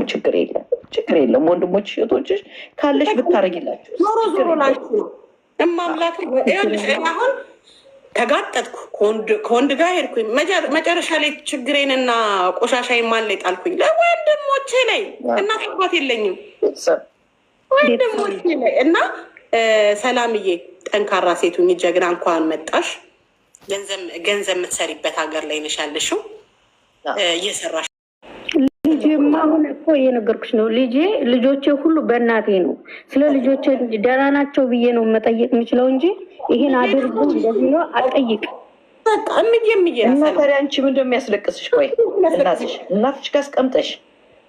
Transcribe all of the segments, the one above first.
ችግር የለም። ወንድሞች እህቶችሽ ካለሽ ብታረጊላችሁ ዞሮ ዞሮ ላችሁ ነው እማምላክ። አሁን ተጋጠጥኩ፣ ከወንድ ጋር ሄድኩኝ። መጨረሻ ላይ ችግሬንና ቆሻሻዬን ማን ላይ ጣልኩኝ? ለወንድሞቼ ላይ። እናት አባት የለኝም፣ ወንድሞቼ ላይ እና ሰላምዬ ጠንካራ ሴቱኝ ጀግና፣ እንኳን መጣሽ። ገንዘብ የምትሰሪበት ሀገር ላይ ነሽ ያለሽው፣ እየሰራሽ ልጄማ አሁን እኮ እየነገርኩሽ ነው። ልጆቼ ሁሉ በእናቴ ነው። ስለ ልጆቼ ደህና ናቸው ብዬ ነው መጠየቅ የምችለው እንጂ ይሄን አድርጉ እንደዚህ ነው አልጠይቅ። ታዲያ አንቺ ምንድን ነው የሚያስለቅስሽ? ቆይ እናትሽ ጋር አስቀምጠሽ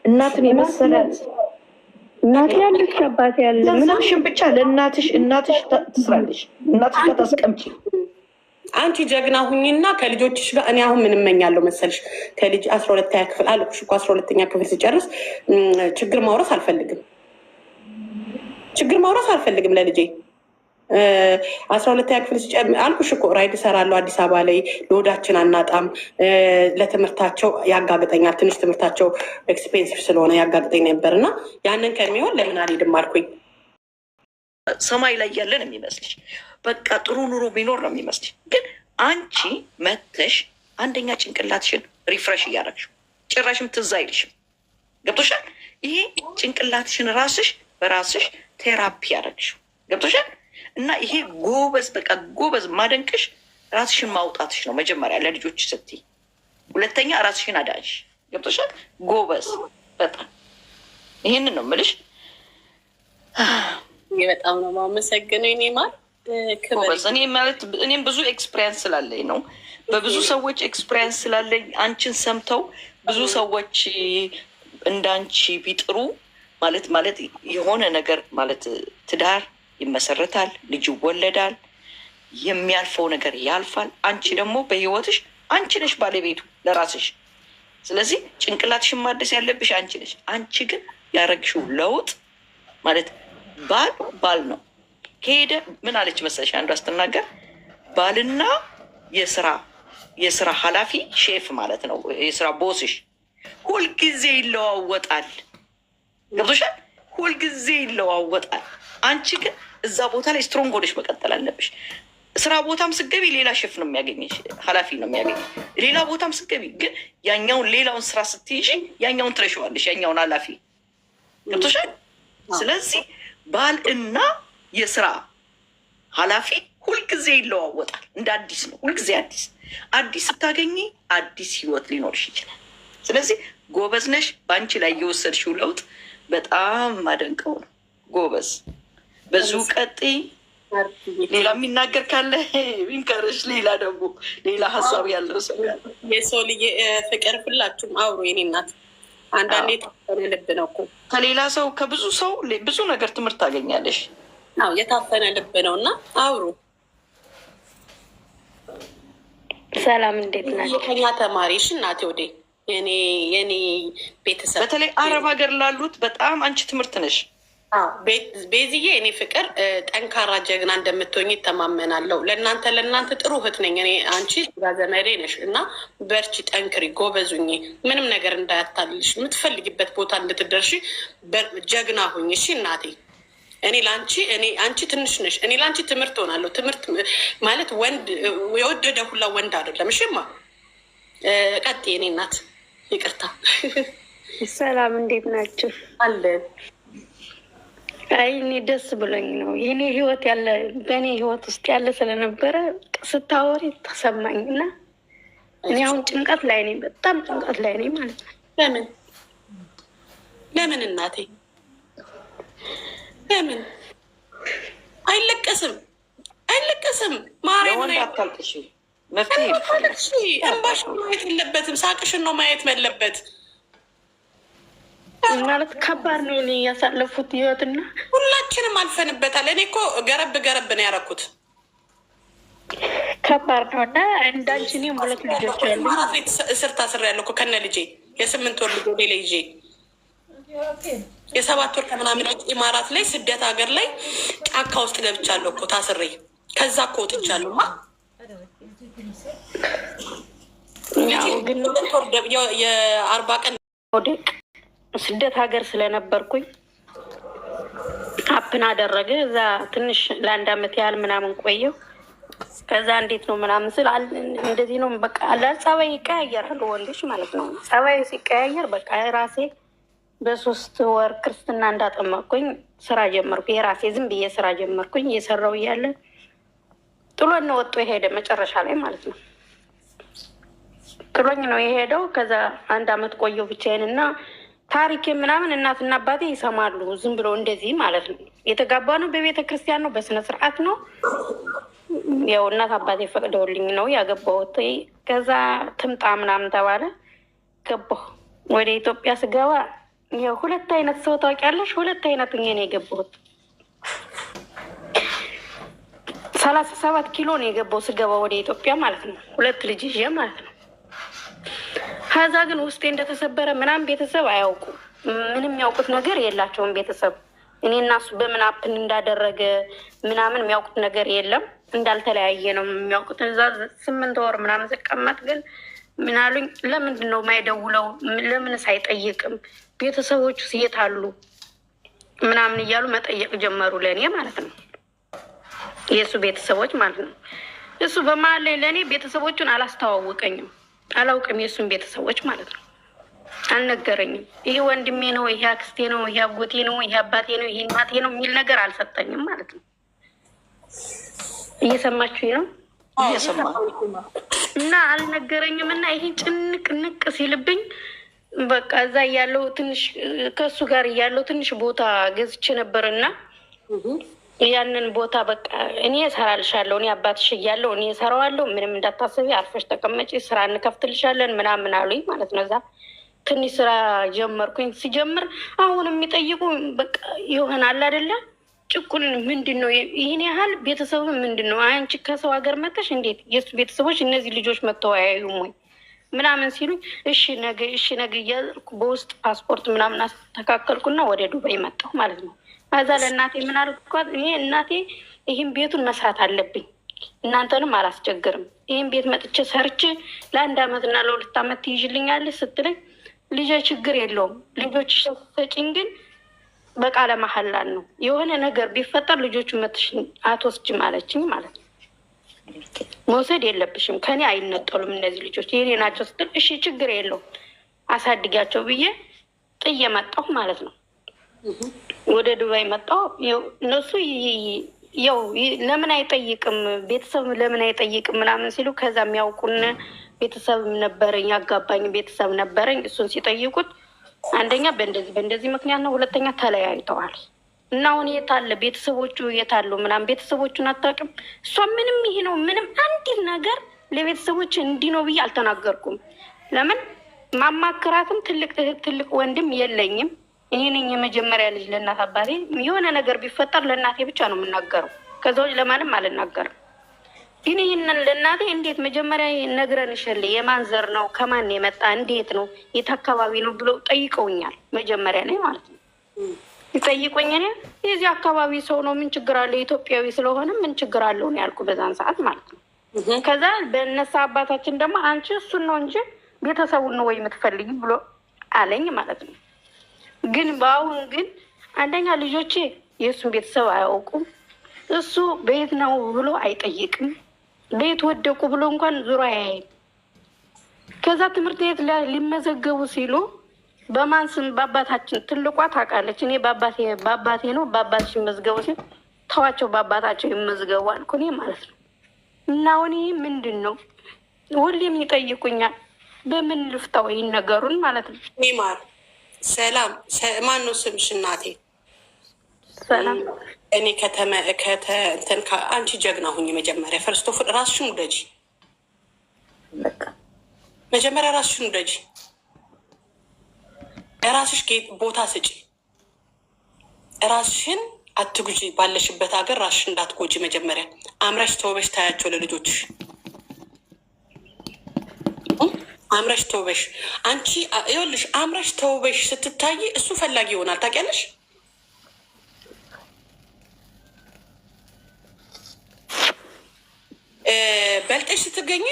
እናትን የመሰላት እናቴ ያለች አባቴ ያለ ገንዘብሽን ብቻ ለእናትሽ ትስራለሽ። እናትሽ ጋር ታስቀምጪ። አንቺ ጀግና ሁኝና ከልጆችሽ ጋር። እኔ አሁን ምን እመኛለሁ መሰልሽ? ከልጅ 12ኛ ክፍል አልኩሽ እኮ 12ኛ ክፍል ሲጨርስ ችግር ማውረስ አልፈልግም ለልጄ 12ኛ ክፍል አልኩሽ እኮ ራይድ እሰራለሁ አዲስ አበባ ላይ። ለወዳችን አናጣም። ለትምህርታቸው ያጋግጠኛል። ትንሽ ትምህርታቸው ኤክስፔንሲቭ ስለሆነ ያጋግጠኝ ነበር እና ያንን ከሚሆን ለምን አልሄድም አልኩኝ። ሰማይ ላይ ያለን የሚመስልሽ በቃ ጥሩ ኑሮ ቢኖር ነው የሚመስልሽ። ግን አንቺ መተሽ አንደኛ ጭንቅላትሽን ሪፍሬሽ እያደረግሽው ጭራሽም ትዝ አይልሽም። ገብቶሻል? ይሄ ጭንቅላትሽን ራስሽ በራስሽ ቴራፒ ያደረግሽው ገብቶሻል? እና ይሄ ጎበዝ፣ በቃ ጎበዝ ማደንቅሽ ራስሽን ማውጣትሽ ነው መጀመሪያ ለልጆች ስትይ፣ ሁለተኛ ራስሽን አዳንሽ። ገብቶሻል? ጎበዝ በጣም ይሄንን ነው የምልሽ። በጣም ነው የማመሰግነው። እኔ ማለት እኔም ብዙ ኤክስፒሪየንስ ስላለኝ ነው፣ በብዙ ሰዎች ኤክስፒሪየንስ ስላለኝ አንቺን ሰምተው ብዙ ሰዎች እንዳንቺ ቢጥሩ ማለት የሆነ ነገር ማለት ትዳር ይመሰረታል፣ ልጅ ይወለዳል፣ የሚያልፈው ነገር ያልፋል። አንቺ ደግሞ በህይወትሽ አንቺ ነሽ ባለቤቱ ለራስሽ። ስለዚህ ጭንቅላትሽን ማደስ ያለብሽ አንቺ ነሽ። አንቺ ግን ያረግሽው ለውጥ ማለት ባል ነው። ከሄደ ምን አለች መሰለሽ አንዷ ስትናገር፣ ባልና የስራ ኃላፊ ሼፍ ማለት ነው የስራ ቦስሽ ሁልጊዜ ይለዋወጣል። ገብቶሻል? ሁልጊዜ ይለዋወጣል። አንቺ ግን እዛ ቦታ ላይ ስትሮንግ ሆነሽ መቀጠል አለብሽ። ስራ ቦታም ስገቢ ሌላ ሼፍ ነው የሚያገኝሽ፣ ኃላፊ ነው የሚያገኝ። ሌላ ቦታም ስገቢ ግን ሌላውን ስራ ስትይዥ ያኛውን ትረሽዋለሽ፣ ያኛውን ኃላፊ። ገብቶሻል? ስለዚህ ባል እና የስራ ኃላፊ ሁልጊዜ ይለዋወጣል። እንደ አዲስ ነው፣ ሁልጊዜ አዲስ ስታገኝ አዲስ ህይወት ሊኖርሽ ይችላል። ስለዚህ ጎበዝ ነሽ። በአንቺ ላይ የወሰድሽው ለውጥ በጣም ማደንቀው ነው። ጎበዝ፣ በዙ ቀጥይ። ሌላ የሚናገር ካለ ይንከርሽ። ሌላ ሀሳብ ያለው ሰው የሰው ልጅ ፍቅር ሁላችሁም አውሩ። የኔ እናት አንዳንዴ የታፈነ ልብ ነው እኮ ከሌላ ሰው ከብዙ ሰው ብዙ ነገር ትምህርት ታገኛለሽ። የታፈነ ልብ ነው እና አውሩ። ሰላም፣ እንዴት ናቸው? ከኛ ተማሪሽ እናቴ ወዴ የኔ ቤተሰብ በተለይ አረብ ሀገር ላሉት በጣም አንቺ ትምህርት ነሽ። ቤዝዬ እኔ ፍቅር ጠንካራ ጀግና እንደምትሆኝ ይተማመናለሁ። ለእናንተ ጥሩ እህት ነኝ እኔ። አንቺ ዘመዴ ነሽ እና በርቺ፣ ጠንክሪ፣ ጎበዙኝ። ምንም ነገር እንዳያታልልሽ፣ የምትፈልጊበት ቦታ እንድትደርሺ ጀግና ሁኝ። እሺ እናቴ፣ አንቺ ትንሽ ነሽ፣ እኔ ለአንቺ ትምህርት ሆናለሁ። ትምህርት ማለት ወንድ የወደደ ሁላ ወንድ አይደለም። እሺማ ቀጥይ የኔ እናት። ይቅርታ። ሰላም፣ እንዴት ናችሁ? አለን። አይ እኔ ደስ ብሎኝ ነው የኔ ህይወት ያለ በእኔ ህይወት ውስጥ ያለ ስለነበረ ስታወሪ ተሰማኝ እና እኔ አሁን ጭንቀት ላይ ነኝ፣ በጣም ጭንቀት ላይ ነኝ ማለት ነው። ለምን እናቴ ለምን አይለቀስም? ማርያም ነው አታልቅሽ። መፍትሄ እንባሽ ማየት የለበትም፣ ሳቅሽን ነው ማየት ያለበት። ማለት ከባድ ነው እኔ ያሳለፉት ህይወትና ሁላችንም አልፈንበታል። እኔ እኮ ገረብ ነው ያደረኩት። ከባድ ነው እና እንዳንቺ እኔም 2 ልጆች አሉ። እስር ታስሬያለሁ እኮ ከነ ልጄ የ8 ወር ልጅ ሌላ ይዤ የ7 ወር ከምናምን ኢማራት ላይ ስደት ሀገር ላይ ጫካ ውስጥ ገብቻለሁ እኮ ታስሬ። ከዛ እኮ ወጥቻለሁ። የ40 ቀን ስደት ሀገር ስለነበርኩኝ አፕን አደረገ። እዛ ትንሽ ለ1 አመት ያህል ምናምን ቆየው። ከዛ እንዴት ነው ምናምን ስል እንደዚህ ነው በቃ ጸባይ ይቀያየራሉ ወንዶች ማለት ነው። ጸባይ ሲቀያየር በቃ ራሴ በ3 ወር ክርስትና እንዳጠመቅኩኝ ስራ ጀመርኩ። የራሴ ዝም ብዬ ስራ ጀመርኩኝ። እየሰራው እያለ ጥሎኝ ወጥቶ የሄደ መጨረሻ ላይ ማለት ነው። ጥሎኝ ነው የሄደው። ከዛ 1 አመት ቆየው ብቻዬን እና ታሪክ ምናምን እናትና አባቴ ይሰማሉ። ዝም ብሎ እንደዚህ ማለት ነው። የተጋባ ነው በቤተ ክርስቲያን ነው፣ በስነ ስርዓት ነው። ያው እናት አባቴ ፈቅደውልኝ ነው ያገባሁት። ከዛ ትምጣ ምናምን ተባለ። ገባሁ። ወደ ኢትዮጵያ ስገባ ያው 2 አይነት ሰው ታውቂያለሽ። 2 አይነት ነው የገባሁት። 37 ኪሎ ነው የገባው ስገባ ወደ ኢትዮጵያ ማለት ነው። 2 ልጅ ይዤ ማለት ነው። ከዛ ግን ውስጤ እንደተሰበረ ምናምን ቤተሰብ አያውቁም። ምንም የሚያውቁት ነገር የላቸውም ቤተሰብ። እኔ እና እሱ በምን አፕን እንዳደረገ ምናምን የሚያውቁት ነገር የለም። እንዳልተለያየ ነው የሚያውቁት። እዛ 8 ወር ምናምን ስቀመጥ ግን ምን አሉኝ፣ ለምንድን ነው የማይደውለው? ለምንስ አይጠይቅም? ቤተሰቦቹ የት አሉ ምናምን እያሉ መጠየቅ ጀመሩ። ለእኔ ማለት ነው የእሱ ቤተሰቦች ማለት ነው። እሱ በመሀል ላይ ለእኔ ቤተሰቦቹን አላስተዋወቀኝም። አላውቅም የእሱን ቤተሰቦች ማለት ነው። አልነገረኝም። ይሄ ወንድሜ ነው፣ ይሄ አክስቴ ነው፣ ይሄ አጎቴ ነው፣ ይሄ አባቴ ነው፣ ይሄ እናቴ ነው የሚል ነገር አልሰጠኝም ማለት ነው። እየሰማችሁኝ ነው? እና አልነገረኝም። እና ይሄ ጭንቅ ንቅ ሲልብኝ በቃ እዛ እያለው ትንሽ ከእሱ ጋር እያለው ትንሽ ቦታ ገዝቼ ነበርና ያንን ቦታ በቃ እኔ እሰራልሻለሁ፣ እኔ አባትሽ እያለሁ እኔ እሰራዋለሁ፣ ምንም እንዳታስቢ፣ አርፈሽ ተቀመጪ፣ ስራ እንከፍትልሻለን ምናምን አሉኝ ማለት ነው። እዛ ትንሽ ስራ ጀመርኩኝ። ሲጀምር አሁን የሚጠይቁ በቃ ይሆናል አይደለ? ጭቁን ምንድን ነው ይህን ያህል ቤተሰቡ ምንድን ነው? አንቺ ከሰው ሀገር መጥተሽ እንዴት የሱ ቤተሰቦች እነዚህ ልጆች መጥተው አያዩም ወይ ምናምን ሲሉኝ፣ እሺ ነገ እያልኩ በውስጥ ፓስፖርት ምናምን አስተካከልኩና ወደ ዱባይ መጣሁ ማለት ነው። ከዛ ለእናቴ ምን አልኳት፣ እኔ እናቴ ይህን ቤቱን መስራት አለብኝ፣ እናንተንም አላስቸግርም፣ ይህን ቤት መጥቼ ሰርቼ ለ1 አመትና ለ2 አመት ትይዥልኛለች ስትለኝ፣ ልጄ ችግር የለውም ልጆች ሰጪኝ፣ ግን በቃለ መሐላን ነው የሆነ ነገር ቢፈጠር ልጆቹ መጥሽ አትወስጂም አለችኝ ማለት ነው። መውሰድ የለብሽም ከኔ አይነጠሉም እነዚህ ልጆች የኔ ናቸው ስትል፣ እሺ ችግር የለውም አሳድጋቸው ብዬ ጥዬ መጣሁ ማለት ነው። ወደ ዱባይ መጣሁ። እነሱ ያው ለምን አይጠይቅም ቤተሰብ ለምን አይጠይቅም ምናምን ሲሉ፣ ከዛ የሚያውቁን ቤተሰብ ነበረኝ፣ ያጋባኝ ቤተሰብ ነበረኝ። እሱን ሲጠይቁት አንደኛ በእንደዚህ ምክንያት ነው፣ ሁለተኛ ተለያይተዋል እና አሁን የት አለ ቤተሰቦቹ የት አሉ ምናምን። ቤተሰቦቹን አታውቅም እሷ ምንም ይሄ ነው ምንም አንዲት ነገር ለቤተሰቦች እንዲህ ነው ብዬ አልተናገርኩም። ለምን ማማክራትም ትልቅ እህት ትልቅ ወንድም የለኝም። እኔ ነኝ የመጀመሪያ ልጅ ለእናት አባቴ። የሆነ ነገር ቢፈጠር ለእናቴ ብቻ ነው የምናገረው፣ ከዛ ውጭ ለማንም አልናገርም። ግን ይህንን ለእናቴ እንዴት መጀመሪያ ነግረንሻል፣ የማን ዘር ነው ከማን የመጣ እንዴት ነው የት አካባቢ ነው ብለው ጠይቀውኛል። መጀመሪያ ላይ ማለት ነው ይጠይቆኝ፣ እኔ የዚህ አካባቢ ሰው ነው ምን ችግር አለው ኢትዮጵያዊ ስለሆነ ምን ችግር አለው ነው ያልኩ በዛን ሰዓት ማለት ነው። ከዛ በእነሳ አባታችን ደግሞ አንቺ እሱን ነው እንጂ ቤተሰቡን ነው ወይ የምትፈልጊ ብሎ አለኝ ማለት ነው። ግን በአሁን ግን አንደኛ ልጆቼ የእሱን ቤተሰብ አያውቁም። እሱ ቤት ነው ብሎ አይጠይቅም። ቤት ወደቁ ብሎ እንኳን ዙሮ አያይም። ከዛ ትምህርት ቤት ሊመዘገቡ ሲሉ በማን ስም? በአባታችን ትልቋ ታውቃለች። እኔ በአባቴ ነው በአባትሽ ይመዝገቡ ሲል ተዋቸው በአባታቸው ይመዝገቡ አልኩ እኔ ማለት ነው። እና አሁን ይህ ምንድን ነው ሁሌም ይጠይቁኛል። በምን ልፍታው ይህን ነገሩን ማለት ነው። ሚማር ሰላም፣ ማን ነው ስምሽ እናቴ? ሰላም። እኔ እንትን አንቺ ጀግና ሁኝ። መጀመሪያ ፈርስቶ ራስሽን ውደጂ። መጀመሪያ ራስሽን ውደጂ። ራስሽ ቦታ ስጪ። ራስሽን አትጉጂ። ባለሽበት ሀገር ራስሽን እንዳትጎጂ። መጀመሪያ አምረሽ ተውበሽ ታያቸው ለልጆችሽ። አምረሽ ተውበሽ አንቺ ይኸውልሽ፣ አምረሽ ተውበሽ ስትታይ እሱ ፈላጊ ይሆናል። ታውቂያለሽ? በልጠሽ ስትገኝ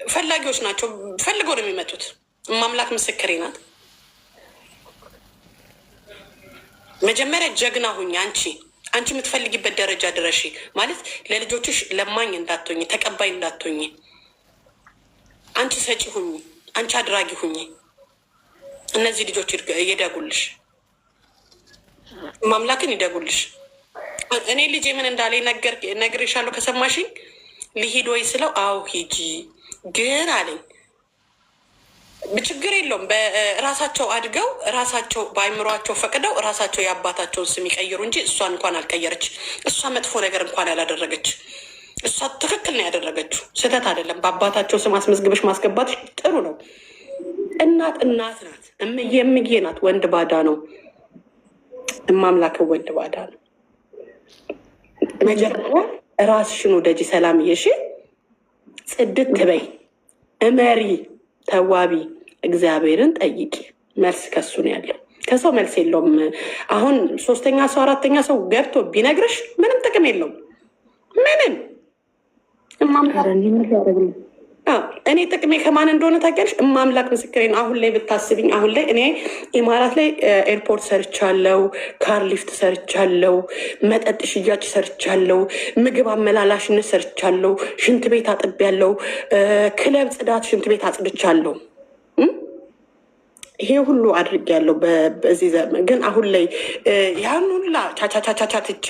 ፈላጊዎች ናቸው። ፈልገው ነው የሚመጡት። ማምላክ ምስክሬ ናት። መጀመሪያ ጀግና ሁኝ። አንቺ የምትፈልጊበት ደረጃ ድረሺ። ማለት ለልጆችሽ ለማኝ እንዳትሆኝ፣ ተቀባይ እንዳትሆኝ። አንቺ ሰጪ ሁኝ፣ አንቺ አድራጊ ሁኝ። እነዚህ ልጆች ይደጉልሽ፣ ማምላክን ይደጉልሽ። እኔ ልጄ ምን እንዳለ ነግሬሻለሁ። ከሰማሽኝ ሊሄድ ወይ ስለው አዎ ሂጂ ግን አለኝ። ችግር የለውም። በራሳቸው አድገው ራሳቸው በአይምሯቸው ፈቅደው ራሳቸው የአባታቸውን ስም ይቀይሩ እንጂ እሷን እንኳን አልቀየረች። እሷ መጥፎ ነገር እንኳን ያላደረገች። እሷ ትክክል ነው ያደረገችው፣ ስህተት አይደለም። በአባታቸው ስም አስመዝግበሽ ማስገባት ጥሩ ነው። እናት ናት። እምዬ ናት። ወንድ ባዳ ነው። እማምላክን ወንድ ባዳ ነው። መጀመሪያ ራስሽን ወደጂ። ሰላምዬ እሺ፣ ጽድት ትበይ፣ እመሪ፣ ተዋቢ፣ እግዚአብሔርን ጠይቂ። መልስ ከሱ ነው ያለው። ከሰው መልስ የለውም። አሁን 3ኛ ሰው 4ኛ ሰው ገብቶ ቢነግርሽ ምንም ጥቅም የለውም። ምንም እኔ ጥቅሜ ከማን እንደሆነ ታውቂያለሽ? እማምላክ ምስክሬን። አሁን ላይ ብታስብኝ፣ አሁን ላይ እኔ ኢማራት ላይ ኤርፖርት ሰርቻለው፣ ካር ሊፍት ሰርቻለው፣ መጠጥ ሽያጭ ሰርቻለው፣ ምግብ አመላላሽነት ሰርቻለው፣ ሽንት ቤት አጥቤያለው፣ ክለብ ጽዳት ሽንት ቤት አጽድቻለው። ይሄ ሁሉ አድርጌያለሁ በዚህ ዘመን። ግን አሁን ላይ ያን ሁላ ቻቻቻቻቻ ትቼ